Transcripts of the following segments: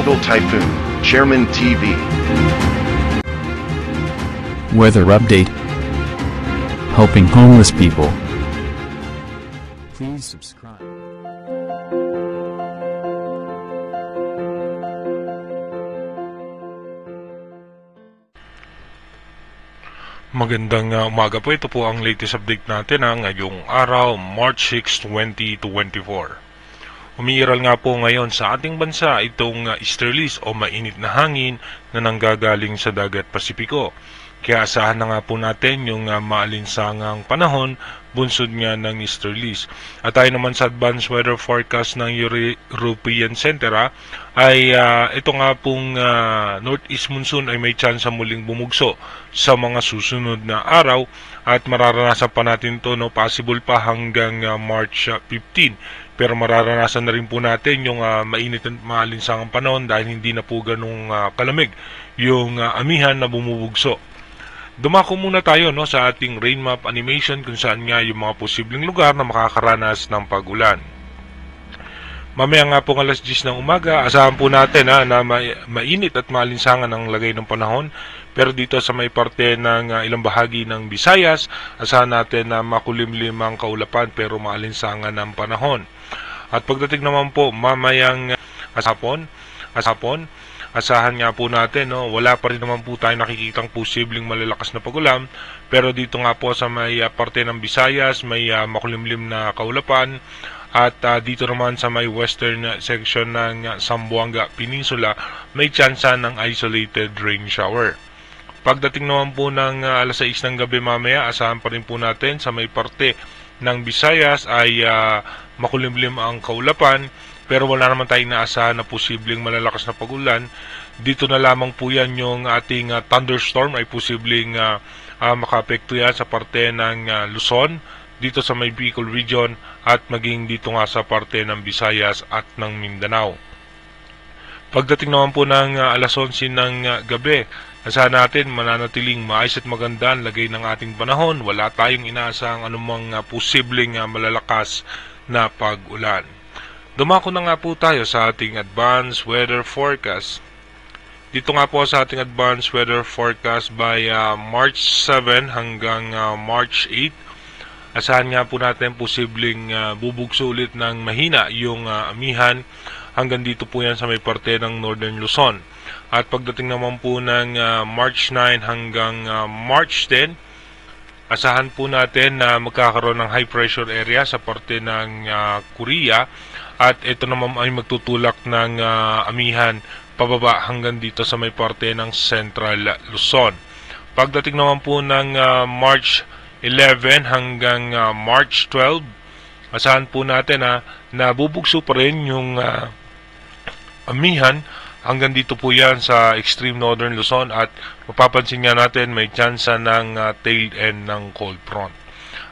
Tropical Typhoon, Chairman TV. Weather update. Helping homeless people. Please subscribe. Magandang umaga po. Ito po ang latest update natin ngayong araw, March 6, 2024. Umiiral nga po ngayon sa ating bansa itong easterlies o mainit na hangin na nanggagaling sa dagat Pasipiko. Kaya asahan na nga po natin yung maalinsangang panahon bunsod nga ng easterlies. At tayo naman sa advanced weather forecast ng European Center ay ito nga pong northeast monsoon ay may chance muling bumugso sa mga susunod na araw at mararanasan pa natin to, possible pa hanggang March 15. Pero mararanasan na rin po natin yung mainit at maalinsangang panahon dahil hindi na po ganung kalamig yung amihan na bumubugso. Dumako muna tayo sa ating rain map animation kung saan nga yung mga posibleng lugar na makakaranas ng pag-ulan. Mamaya nga pong alas 10 ng umaga, asahan po natin na mainit at maalinsangan ang lagay ng panahon. Pero dito sa may parte ng ilang bahagi ng Visayas, asahan natin na makulimlim ang kaulapan pero maalinsangan ang panahon. At pagdating naman po mamayang hapon, asahan nga po natin, wala pa rin naman po tayo nakikitang posibleng malalakas na pagulan. Pero dito nga po sa may parte ng Visayas, may makulimlim na kaulapan. At dito naman sa may western section ng Zamboanga Peninsula, may tsansa ng isolated rain shower. Pagdating naman po ng alas 6 ng gabi mamaya, asahan pa rin po natin sa may parte ng Visayas ay makulimlim ang kaulapan. Pero wala naman tayong naasahan na posibleng malalakas na pagulan. Dito na lamang po yan yung ating thunderstorm ay posibleng makaapekto yan sa parte ng Luzon, dito sa may Bicol region at maging dito nga sa parte ng Visayas at ng Mindanao. Pagdating naman po ng alas 11 ng gabi, asahan natin mananatiling maayos at maganda ang lagay ng ating panahon. Wala tayong inaasahang anumang posibleng malalakas na pag-ulan. Dumako na nga po tayo sa ating advanced weather forecast. Dito nga po sa ating advanced weather forecast by March 7 hanggang March 8. Asahan nga po natin posibleng bubugso ulit ng mahina yung amihan. Hanggang dito po yan sa may parte ng Northern Luzon. At pagdating naman po ng March 9 hanggang March 10, asahan po natin na magkakaroon ng high pressure area sa parte ng Korea. At ito naman ay magtutulak ng amihan pababa hanggang dito sa may parte ng Central Luzon. Pagdating naman po ng March 11 hanggang March 12, asahan po natin na bubugso pa rin yung amihan hanggang dito po yan sa extreme northern Luzon at mapapansin nga natin may tsansa ng tail end ng cold front.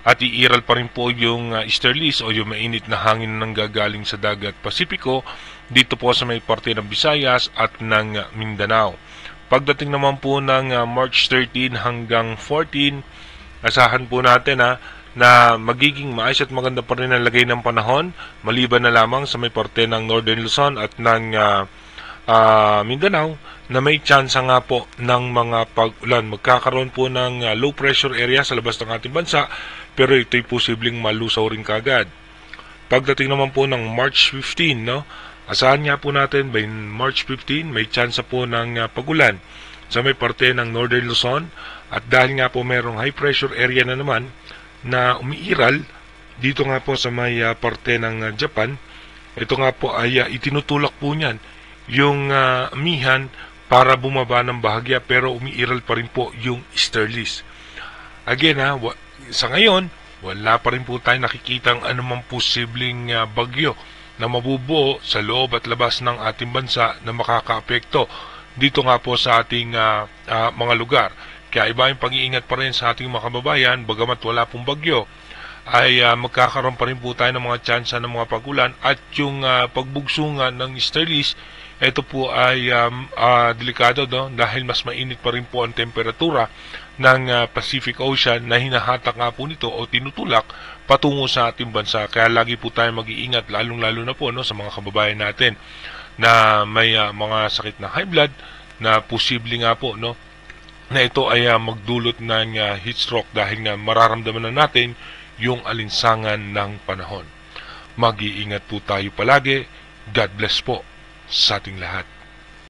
At iiral pa rin po yung easterlies o yung mainit na hangin na nanggagaling sa dagat Pasipiko dito po sa may parte ng Visayas at ng Mindanao. Pagdating naman po ng March 13 hanggang 14, asahan po natin na magiging maayos at maganda pa rin ang lagay ng panahon maliban na lamang sa may parte ng Northern Luzon at ng Mindanao na may tsansa nga po ng mga pag-ulan. Magkakaroon po ng low pressure area sa labas ng ating bansa pero ito'y posibleng malusaw rin kagad. Pagdating naman po ng March 15, asahan nga po natin by March 15 may tsansa po ng pag-ulan sa may parte ng Northern Luzon at dahil nga po merong high pressure area na naman na umiiral dito nga po sa may parte ng Japan, ito nga po ay itinutulak po niyan yung amihan para bumaba ng bahagya pero umiiral pa rin po yung easterlies. Again sa ngayon, wala pa rin po tayo nakikitang anumang posibleng bagyo na mabubuo sa loob at labas ng ating bansa na makakaapekto dito nga po sa ating mga lugar. Kaya iba yung pag-iingat pa rin sa ating mga kababayan, bagamat wala pong bagyo, ay magkakaroon pa rin po tayo ng mga tsansa ng mga pagulan at yung pagbugsungan ng easterlies, ito po ay delikado dahil mas mainit pa rin po ang temperatura ng Pacific Ocean na hinahatak nga po nito o tinutulak patungo sa ating bansa. Kaya lagi po tayo mag-iingat lalong-lalo na po sa mga kababayan natin na may mga sakit na high blood na posible nga po no na ito ay magdulot ng heat stroke dahil nga mararamdaman na natin yung alinsangan ng panahon. Mag-iingat po tayo palagi. God bless po sa ating lahat.